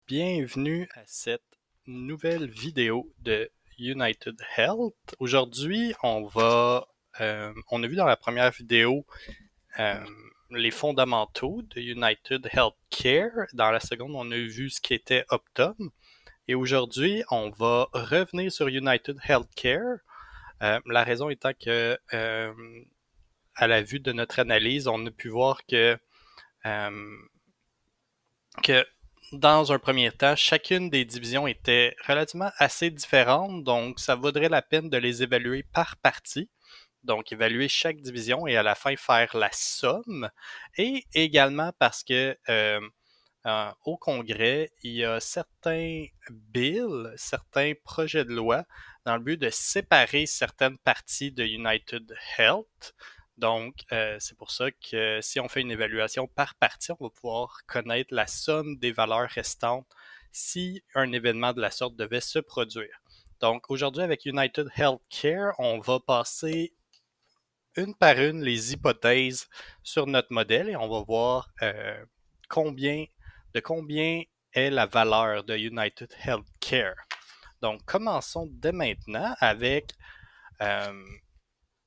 bienvenue à cette nouvelle vidéo de United Health. Aujourd'hui, on a vu dans la première vidéo euh, les fondamentaux de United Healthcare. Dans la seconde, on a vu ce qu'était Optum. Et aujourd'hui, on va revenir sur United Healthcare. La raison étant que, à la vue de notre analyse, on a pu voir euh, que dans un premier temps, chacune des divisions était relativement assez différente, donc ça vaudrait la peine de les évaluer par partie. Donc, évaluer chaque division et à la fin faire la somme. Et également parce que au Congrès, il y a certains bills, certains projets de loi dans le but de séparer certaines parties de United Health. Donc, c'est pour ça que si on fait une évaluation par partie, on va pouvoir connaître la somme des valeurs restantes si un événement de la sorte devait se produire. Donc, aujourd'hui, avec United Healthcare, on va passer une par une les hypothèses sur notre modèle et on va voir combien est la valeur de United Healthcare. Donc, commençons dès maintenant avec euh,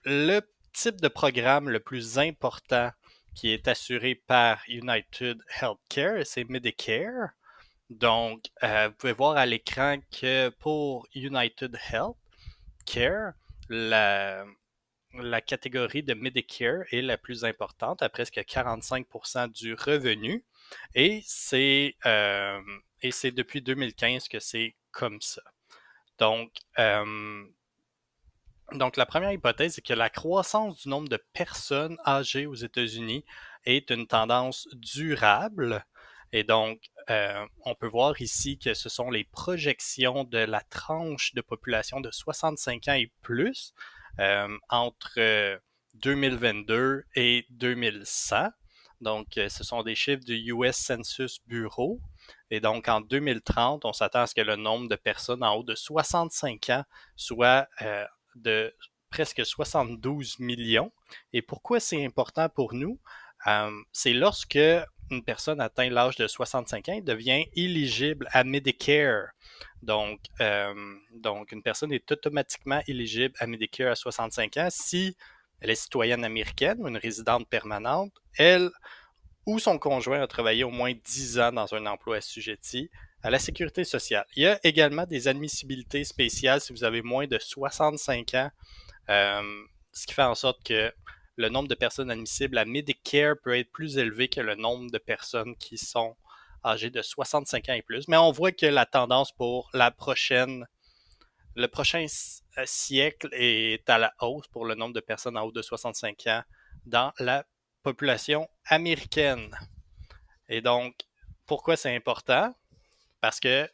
le type de programme le plus important qui est assuré par United Healthcare, c'est Medicare. Donc, vous pouvez voir à l'écran que pour United Healthcare, la catégorie de Medicare est la plus importante, à presque 45% du revenu. Et c'est depuis 2015 que c'est comme ça. Donc, la première hypothèse est que la croissance du nombre de personnes âgées aux États-Unis est une tendance durable. Et donc, on peut voir ici que ce sont les projections de la tranche de population de 65 ans et plus entre 2022 et 2100. Donc, ce sont des chiffres du US Census Bureau. Et donc, en 2030, on s'attend à ce que le nombre de personnes en haut de 65 ans soit de presque 72 millions. Et pourquoi c'est important pour nous? C'est lorsque une personne atteint l'âge de 65 ans, elle devient éligible à Medicare. Donc, une personne est automatiquement éligible à Medicare à 65 ans si elle est citoyenne américaine ou une résidente permanente, elle ou son conjoint a travaillé au moins 10 ans dans un emploi assujetti à la sécurité sociale. Il y a également des admissibilités spéciales si vous avez moins de 65 ans, ce qui fait en sorte que le nombre de personnes admissibles à Medicare peut être plus élevé que le nombre de personnes qui sont âgées de 65 ans et plus. Mais on voit que la tendance pour le prochain siècle est à la hausse pour le nombre de personnes en haut de 65 ans dans la population américaine. Et donc, pourquoi c'est important? Parce que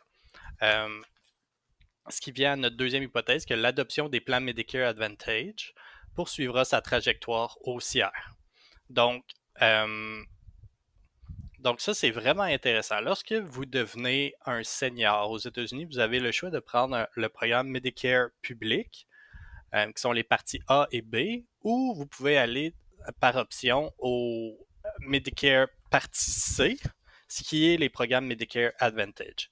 ce qui vient à notre deuxième hypothèse, que l'adoption des plans Medicare Advantage poursuivra sa trajectoire haussière. Donc, euh, donc ça, c'est vraiment intéressant. Lorsque vous devenez un senior aux États-Unis, vous avez le choix de prendre le programme Medicare public, qui sont les parties A et B, ou vous pouvez aller par option au Medicare partie C, ce qui est les programmes Medicare Advantage.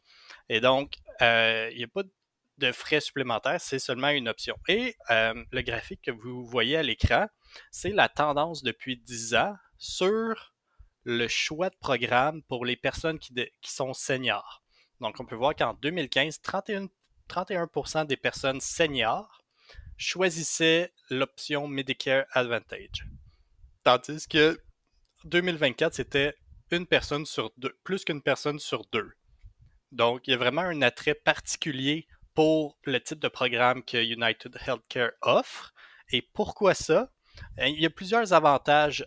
Et donc, il n'y a pas de frais supplémentaires, c'est seulement une option. Et le graphique que vous voyez à l'écran, c'est la tendance depuis 10 ans sur le choix de programme pour les personnes qui sont seniors. Donc, on peut voir qu'en 2015, 31% des personnes seniors choisissaient l'option Medicare Advantage. Tandis que 2024, c'était une personne sur deux, plus qu'une personne sur deux. Donc, il y a vraiment un attrait particulier pour le type de programme que United Healthcare offre. Et pourquoi ça? Il y a plusieurs avantages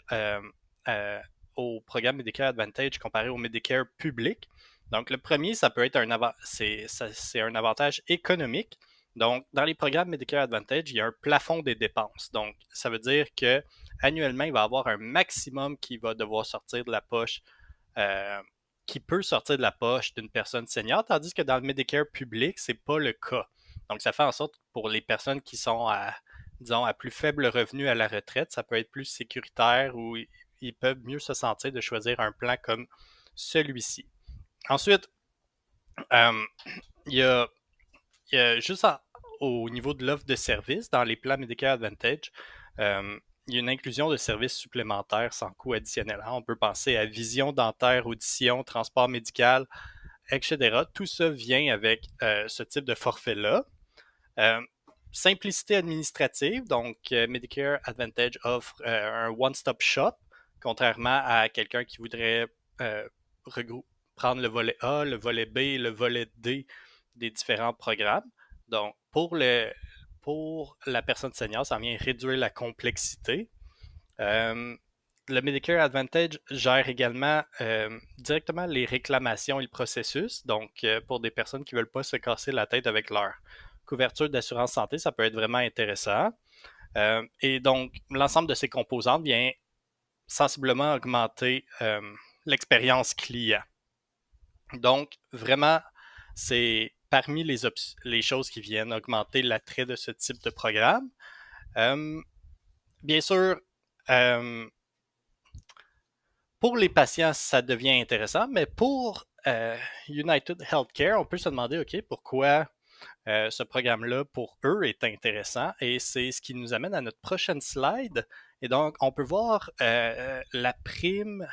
au programme Medicare Advantage comparé au Medicare public. Donc, le premier, ça peut être c'est un avantage économique. Donc, dans les programmes Medicare Advantage, il y a un plafond des dépenses. Donc, ça veut dire que annuellement, il va y avoir un maximum qui va devoir sortir de la poche, euh, qui peut sortir de la poche d'une personne senior, tandis que dans le Medicare public, c'est pas le cas. Donc, ça fait en sorte que pour les personnes qui sont disons, à plus faible revenu à la retraite, ça peut être plus sécuritaire ou ils peuvent mieux se sentir de choisir un plan comme celui-ci. Ensuite, Euh, il y a, il y a juste au niveau de l'offre de services, dans les plans Medicare Advantage, il y a une inclusion de services supplémentaires sans coût additionnel. On peut penser à vision dentaire, audition, transport médical, etc. Tout ça vient avec ce type de forfait-là. Euh, Simplicité administrative, donc Medicare Advantage offre un one-stop shop, contrairement à quelqu'un qui voudrait euh, prendre le volet A, le volet B, le volet D des différents programmes. Donc, pour la personne senior, ça vient réduire la complexité. Euh, le Medicare Advantage gère également directement les réclamations et le processus. Donc, pour des personnes qui ne veulent pas se casser la tête avec leur couverture d'assurance santé, ça peut être vraiment intéressant. Et donc, l'ensemble de ces composantes vient sensiblement augmenter l'expérience client. Donc, vraiment, c'est parmi les choses qui viennent augmenter l'attrait de ce type de programme. Bien sûr, pour les patients, ça devient intéressant, mais pour United Healthcare, on peut se demander, OK, pourquoi ce programme-là, pour eux, est intéressant. Et c'est ce qui nous amène à notre prochaine slide. Et donc, on peut voir la prime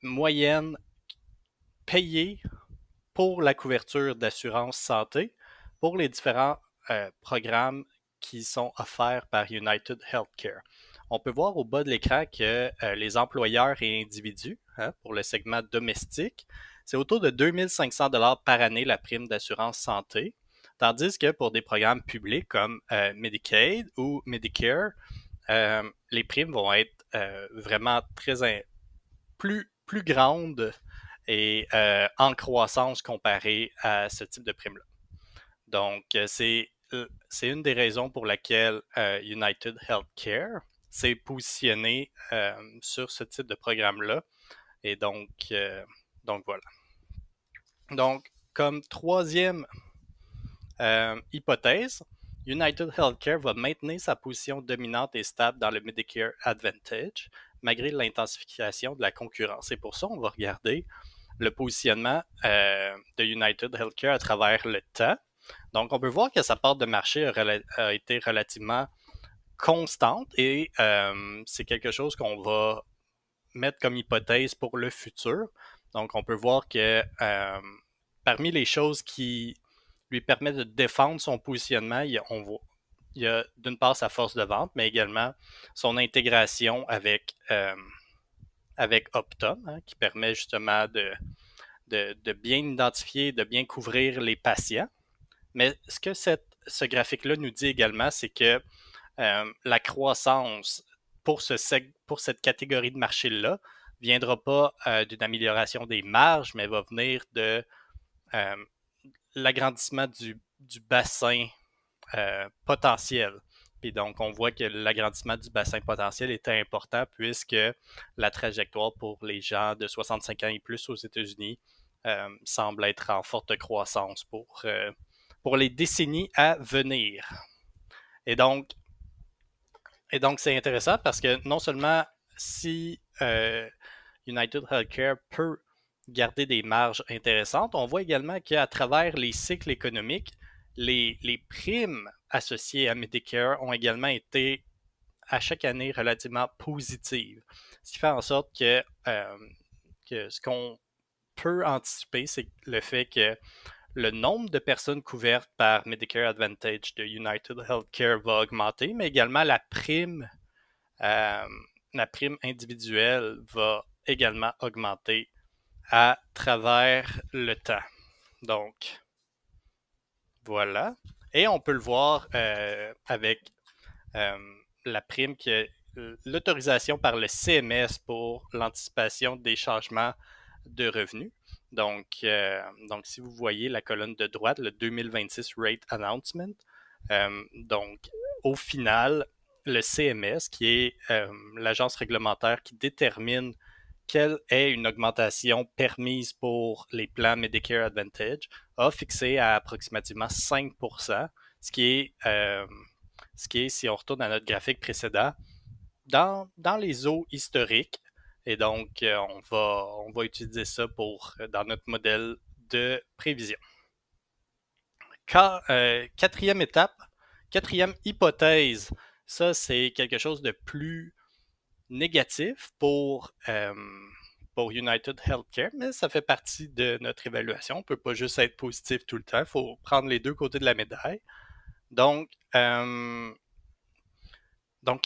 moyenne payée pour la couverture d'assurance santé pour les différents programmes qui sont offerts par United Healthcare. On peut voir au bas de l'écran que les employeurs et individus, pour le segment domestique, c'est autour de 2 500 $ par année la prime d'assurance santé, tandis que pour des programmes publics comme Medicaid ou Medicare, les primes vont être vraiment plus grandes et en croissance comparé à ce type de prime-là. Donc, c'est une des raisons pour laquelle United Healthcare s'est positionné sur ce type de programme-là. Et donc voilà. Donc, comme troisième hypothèse, United Healthcare va maintenir sa position dominante et stable dans le Medicare Advantage, malgré l'intensification de la concurrence. Et pour ça, on va regarder le positionnement de United Healthcare à travers le temps. Donc, on peut voir que sa part de marché a été relativement constante et c'est quelque chose qu'on va mettre comme hypothèse pour le futur. Donc, on peut voir que parmi les choses qui lui permettent de défendre son positionnement, il y a d'une part sa force de vente, mais également son intégration avec Optum, qui permet justement de bien identifier, de bien couvrir les patients. Mais ce que ce graphique-là nous dit également, c'est que la croissance pour cette catégorie de marché-là ne viendra pas d'une amélioration des marges, mais va venir de l'agrandissement du bassin potentiel. Et donc, on voit que l'agrandissement du bassin potentiel était important puisque la trajectoire pour les gens de 65 ans et plus aux États-Unis semble être en forte croissance pour les décennies à venir. Et donc, c'est intéressant parce que non seulement si United Healthcare peut garder des marges intéressantes, on voit également qu'à travers les cycles économiques, les primes associées à Medicare ont également été à chaque année relativement positives. Ce qui fait en sorte que ce qu'on peut anticiper, c'est le fait que le nombre de personnes couvertes par Medicare Advantage de United Healthcare va augmenter, mais également la prime individuelle va également augmenter à travers le temps. Donc, voilà. Et on peut le voir avec la prime l'autorisation par le CMS pour l'anticipation des changements de revenus. Donc, si vous voyez la colonne de droite, le 2026 Rate Announcement, donc, au final, le CMS, qui est l'agence réglementaire qui détermine quelle est une augmentation permise pour les plans Medicare Advantage, a fixé à approximativement 5%, ce qui est, si on retourne à notre graphique précédent, dans les eaux historiques Et donc, on va utiliser ça dans notre modèle de prévision. Quatrième étape, quatrième hypothèse, ça c'est quelque chose de plus négatif pour United Healthcare, mais ça fait partie de notre évaluation. On ne peut pas juste être positif tout le temps, il faut prendre les deux côtés de la médaille. Donc, il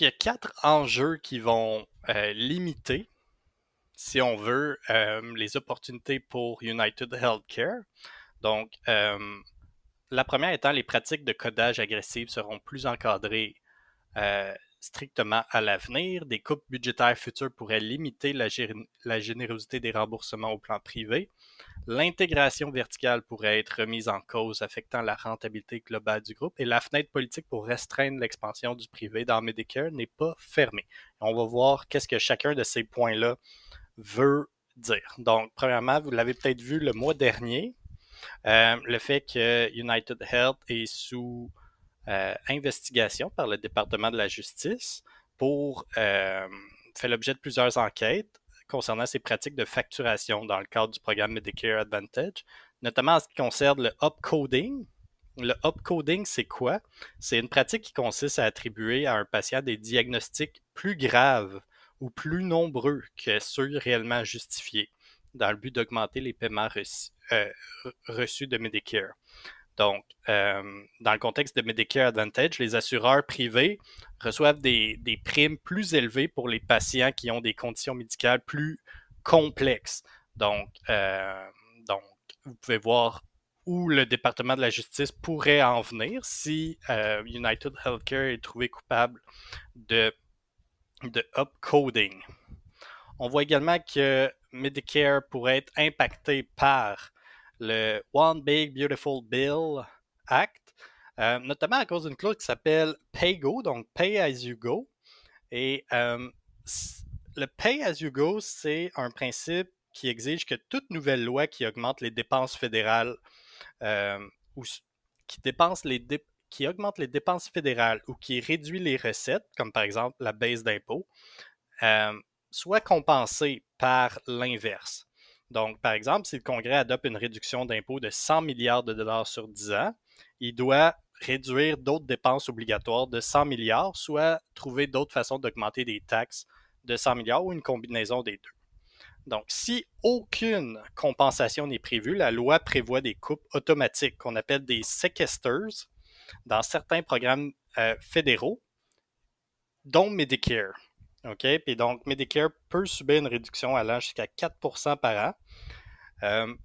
y a 4 enjeux qui vont limiter, si on veut, les opportunités pour United Healthcare. Donc, la première étant les pratiques de codage agressives seront plus encadrées strictement à l'avenir. Des coupes budgétaires futures pourraient limiter la générosité des remboursements au plan privé. L'intégration verticale pourrait être remise en cause, affectant la rentabilité globale du groupe. Et la fenêtre politique pour restreindre l'expansion du privé dans Medicare n'est pas fermée. On va voir qu'est-ce que chacun de ces points-là veut dire. Donc, premièrement, vous l'avez peut-être vu le mois dernier, le fait que United Health est sous investigation par le département de la justice fait l'objet de plusieurs enquêtes concernant ses pratiques de facturation dans le cadre du programme Medicare Advantage, notamment en ce qui concerne le upcoding. Le upcoding, c'est quoi? C'est une pratique qui consiste à attribuer à un patient des diagnostics plus graves ou plus nombreux que ceux réellement justifiés, dans le but d'augmenter les paiements reçus de Medicare. Donc, dans le contexte de Medicare Advantage, les assureurs privés reçoivent des primes plus élevées pour les patients qui ont des conditions médicales plus complexes. Donc, vous pouvez voir où le département de la justice pourrait en venir si United Healthcare est trouvé coupable de upcoding. On voit également que Medicare pourrait être impacté par le One Big Beautiful Bill Act, notamment à cause d'une clause qui s'appelle PAYGO, donc Pay As You Go. Et le Pay As You Go, c'est un principe qui exige que toute nouvelle loi qui augmente les dépenses fédérales ou qui augmente les dépenses fédérales ou qui réduit les recettes, comme par exemple la baisse d'impôts, soit compensée par l'inverse. Donc, par exemple, si le Congrès adopte une réduction d'impôts de 100 milliards de dollars sur 10 ans, il doit réduire d'autres dépenses obligatoires de 100 milliards, soit trouver d'autres façons d'augmenter des taxes de 100 milliards ou une combinaison des deux. Donc, si aucune compensation n'est prévue, la loi prévoit des coupes automatiques qu'on appelle des sequesters dans certains programmes fédéraux, dont Medicare. OK? Puis donc, Medicare peut subir une réduction allant jusqu'à 4% par an.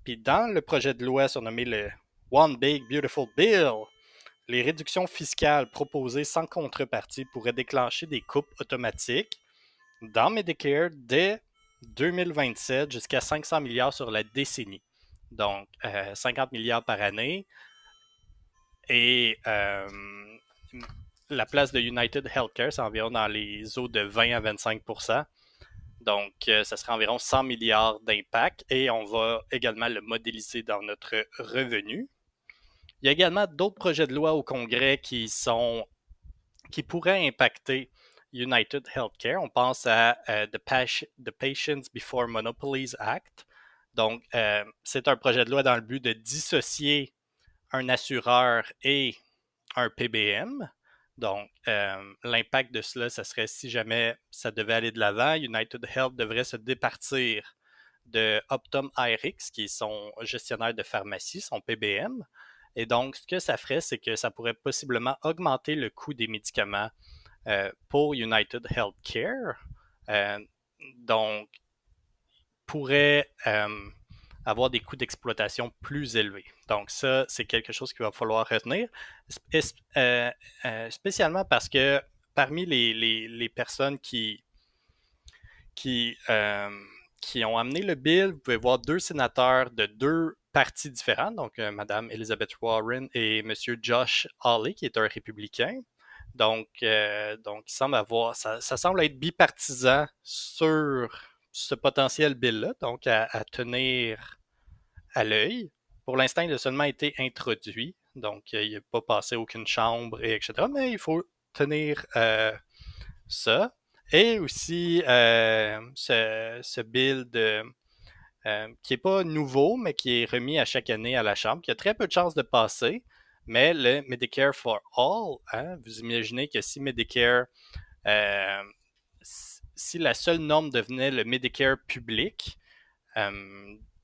Puis dans le projet de loi surnommé le One Big Beautiful Bill, les réductions fiscales proposées sans contrepartie pourraient déclencher des coupes automatiques dans Medicare dès 2027 jusqu'à 500 milliards sur la décennie. Donc, 50 milliards par année. Et la place de United Healthcare, c'est environ dans les eaux de 20 à 25%. Donc, ça serait environ 100 milliards d'impact et on va également le modéliser dans notre revenu. Il y a également d'autres projets de loi au Congrès qui pourraient impacter United Healthcare. On pense à The Patients Before Monopolies Act. Donc, c'est un projet de loi dans le but de dissocier un assureur et un PBM. Donc, l'impact de cela, ça serait si jamais ça devait aller de l'avant, United Health devrait se départir de Optum Rx, qui est son gestionnaire de pharmacie, son PBM. Et donc, ce que ça ferait, c'est que ça pourrait possiblement augmenter le coût des médicaments pour United Healthcare. Donc, pourrait avoir des coûts d'exploitation plus élevés. Donc ça, c'est quelque chose qu'il va falloir retenir, spécialement parce que parmi les personnes qui ont amené le bill, vous pouvez voir 2 sénateurs de 2 partis différents, donc Mme Elizabeth Warren et M. Josh Hawley, qui est un républicain. Donc il semble ça semble être bipartisan sur ce potentiel bill-là, donc à tenir à l'œil. Pour l'instant, il a seulement été introduit, donc il n'a pas passé aucune chambre, etc. Mais il faut tenir ça. Et aussi ce bill qui n'est pas nouveau, mais qui est remis à chaque année à la Chambre, qui a très peu de chances de passer, mais le Medicare for All, hein, vous imaginez que si Medicare, euh, si la seule norme devenait le Medicare public,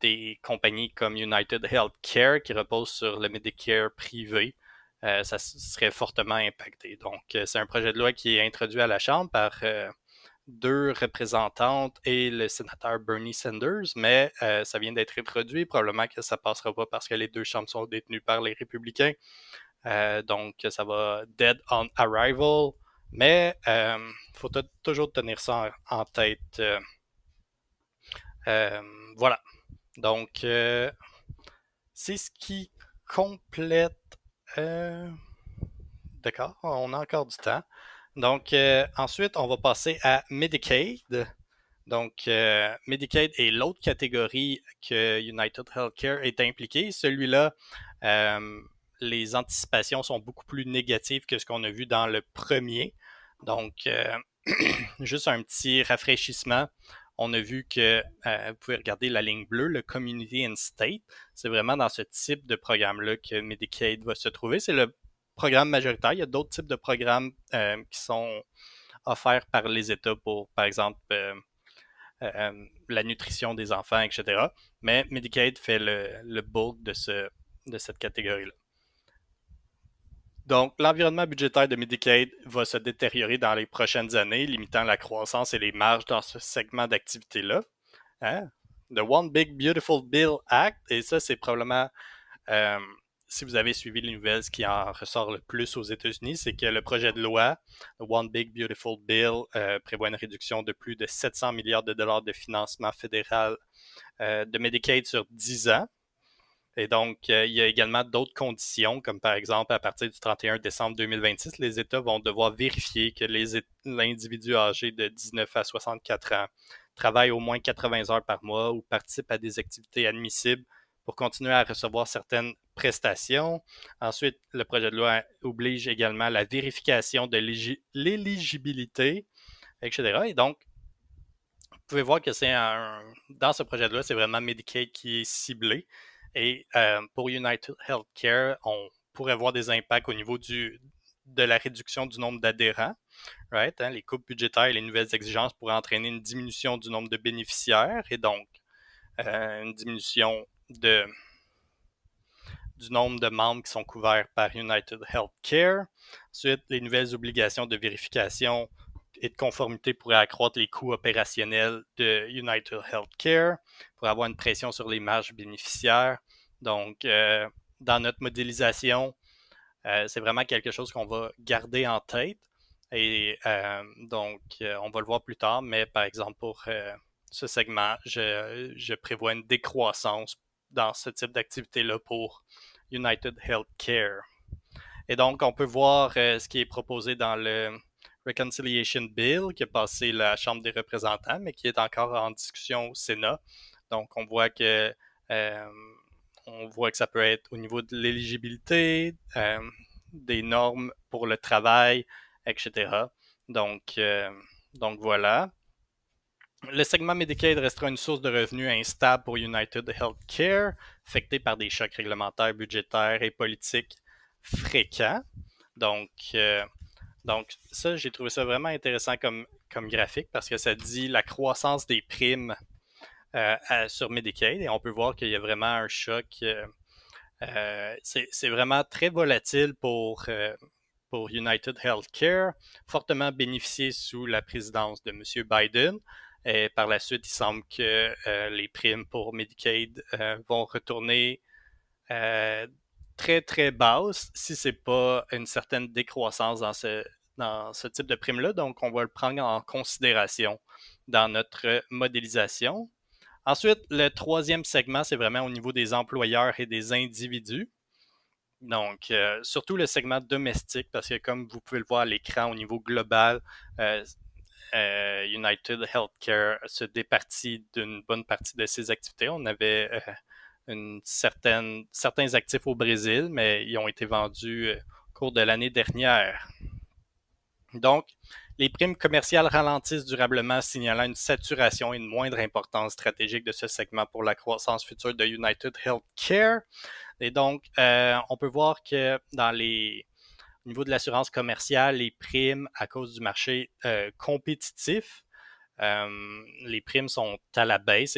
des compagnies comme United Healthcare qui reposent sur le Medicare privé, ça serait fortement impacté. Donc, c'est un projet de loi qui est introduit à la Chambre par deux représentantes et le sénateur Bernie Sanders, mais ça vient d'être introduit. Probablement que ça ne passera pas parce que les deux chambres sont détenues par les républicains. Donc, ça va dead on arrival. Mais il faut toujours tenir ça en tête. Voilà. Donc, c'est ce qui complète. D'accord, on a encore du temps. Donc, ensuite, on va passer à Medicaid. Donc, Medicaid est l'autre catégorie que United Healthcare est impliqué. Celui-là, les anticipations sont beaucoup plus négatives que ce qu'on a vu dans le premier. Donc, juste un petit rafraîchissement. On a vu que, vous pouvez regarder la ligne bleue, le Community and State. C'est vraiment dans ce type de programme-là que Medicaid va se trouver. C'est le programme majoritaire. Il y a d'autres types de programmes qui sont offerts par les États pour, par exemple, la nutrition des enfants, etc. Mais Medicaid fait le bulk de cette catégorie-là. Donc, l'environnement budgétaire de Medicaid va se détériorer dans les prochaines années, limitant la croissance et les marges dans ce segment d'activité-là. Hein? The One Big Beautiful Bill Act, et ça, c'est probablement, euh, si vous avez suivi les nouvelles, ce qui en ressort le plus aux États-Unis, c'est que le projet de loi, The One Big Beautiful Bill, prévoit une réduction de plus de 700 milliards de dollars de financement fédéral de Medicaid sur 10 ans. Et donc, il y a également d'autres conditions, comme par exemple, à partir du 31 décembre 2026, les États vont devoir vérifier que l'individu âgé de 19 à 64 ans travaille au moins 80 heures par mois ou participe à des activités admissibles pour continuer à recevoir certaines prestations. Ensuite, le projet de loi oblige également la vérification de l'éligibilité, etc. Et donc, vous pouvez voir que dans ce projet de loi, c'est vraiment Medicaid qui est ciblé. Et pour United Healthcare, on pourrait voir des impacts au niveau de la réduction du nombre d'adhérents. Right? Hein, les coupes budgétaires et les nouvelles exigences pourraient entraîner une diminution du nombre de bénéficiaires et donc une diminution du nombre de membres qui sont couverts par United Healthcare. Ensuite, les nouvelles obligations de vérification et de conformité pourraient accroître les coûts opérationnels de United Healthcare, pour avoir une pression sur les marges bénéficiaires. Donc, dans notre modélisation, c'est vraiment quelque chose qu'on va garder en tête. Et donc, on va le voir plus tard, mais par exemple, pour ce segment, je prévois une décroissance dans ce type d'activité-là pour United Healthcare. Et donc, on peut voir ce qui est proposé dans le Reconciliation Bill qui a passé la Chambre des représentants, mais qui est encore en discussion au Sénat. Donc, euh, on voit que ça peut être au niveau de l'éligibilité, des normes pour le travail, etc. Donc, voilà. Le segment Medicaid restera une source de revenus instable pour United Healthcare, affecté par des chocs réglementaires, budgétaires et politiques fréquents. Donc, ça, j'ai trouvé ça vraiment intéressant comme graphique parce que ça dit la croissance des primes sur Medicaid et on peut voir qu'il y a vraiment un choc. C'est vraiment très volatile pour United Healthcare, fortement bénéficié sous la présidence de M. Biden. Et par la suite, il semble que les primes pour Medicaid vont retourner très, très basses si ce n'est pas une certaine décroissance dans ce type de prime-là. Donc, on va le prendre en considération dans notre modélisation. Ensuite, le troisième segment, c'est vraiment au niveau des employeurs et des individus. Donc, surtout le segment domestique, parce que comme vous pouvez le voir à l'écran au niveau global, United Healthcare se départit d'une bonne partie de ses activités. On avait certains actifs au Brésil, mais ils ont été vendus au cours de l'année dernière. Donc, Les primes commerciales ralentissent durablement, signalant une saturation et une moindre importance stratégique de ce segment pour la croissance future de United Healthcare. Et donc, on peut voir que au niveau de l'assurance commerciale, les primes, à cause du marché compétitif, les primes sont à la baisse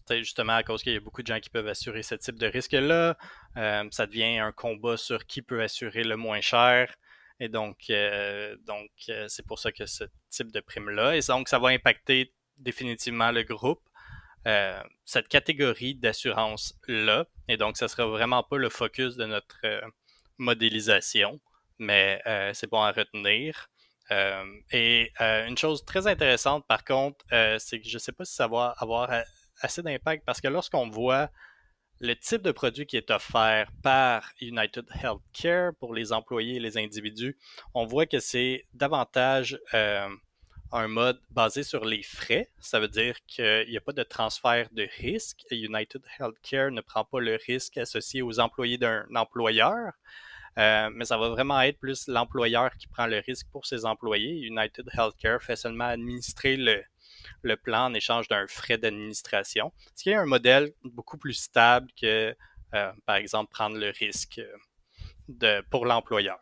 justement, à cause qu'il y a beaucoup de gens qui peuvent assurer ce type de risque-là, ça devient un combat sur qui peut assurer le moins cher. Et c'est pour ça que ce type de prime-là. Et donc, ça va impacter définitivement le groupe, cette catégorie d'assurance-là. Et donc, ça sera vraiment pas le focus de notre modélisation, mais c'est bon à retenir. Une chose très intéressante, par contre, c'est que je ne sais pas si ça va avoir assez d'impact parce que lorsqu'on voit le type de produit qui est offert par United Healthcare pour les employés et les individus, on voit que c'est davantage un mode basé sur les frais. Ça veut dire qu'il n'y a pas de transfert de risque. United Healthcare ne prend pas le risque associé aux employés d'un employeur. Mais ça va vraiment être plus l'employeur qui prend le risque pour ses employés. United Healthcare fait seulement administrer le plan en échange d'un frais d'administration, ce qui est un modèle beaucoup plus stable que, par exemple, prendre le risque pour l'employeur.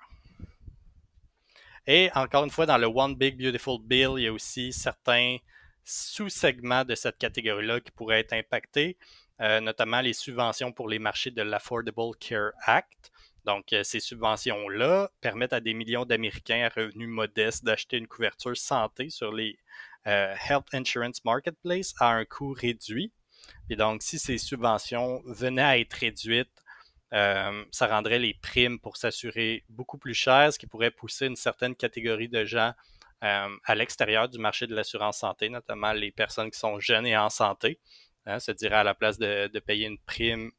Et encore une fois, dans le One Big Beautiful Bill, il y a aussi certains sous-segments de cette catégorie-là qui pourraient être impactés, notamment les subventions pour les marchés de l'Affordable Care Act. Donc, ces subventions-là permettent à des millions d'Américains à revenus modestes d'acheter une couverture santé sur les Health Insurance Marketplace à un coût réduit. Et donc, si ces subventions venaient à être réduites, ça rendrait les primes pour s'assurer beaucoup plus chères, ce qui pourrait pousser une certaine catégorie de gens à l'extérieur du marché de l'assurance santé, notamment les personnes qui sont jeunes et en santé. Se dirait à la place de payer une prime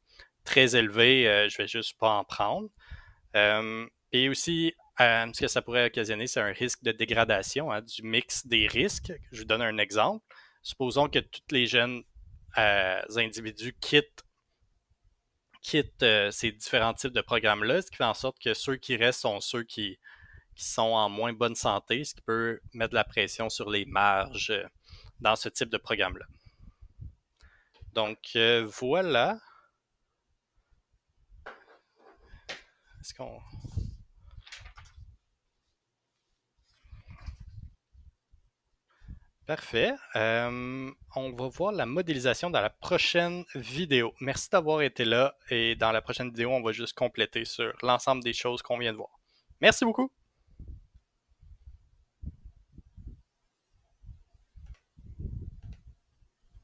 très élevée, je vais juste pas en prendre. Et aussi, ce que ça pourrait occasionner, c'est un risque de dégradation du mix des risques. Je vous donne un exemple. Supposons que tous les jeunes individus quittent ces différents types de programmes-là, ce qui fait en sorte que ceux qui restent sont ceux qui sont en moins bonne santé, ce qui peut mettre de la pression sur les marges dans ce type de programme-là. Donc, voilà. Est-ce qu'on... Parfait. On va voir la modélisation dans la prochaine vidéo. Merci d'avoir été là et dans la prochaine vidéo, on va juste compléter sur l'ensemble des choses qu'on vient de voir. Merci beaucoup!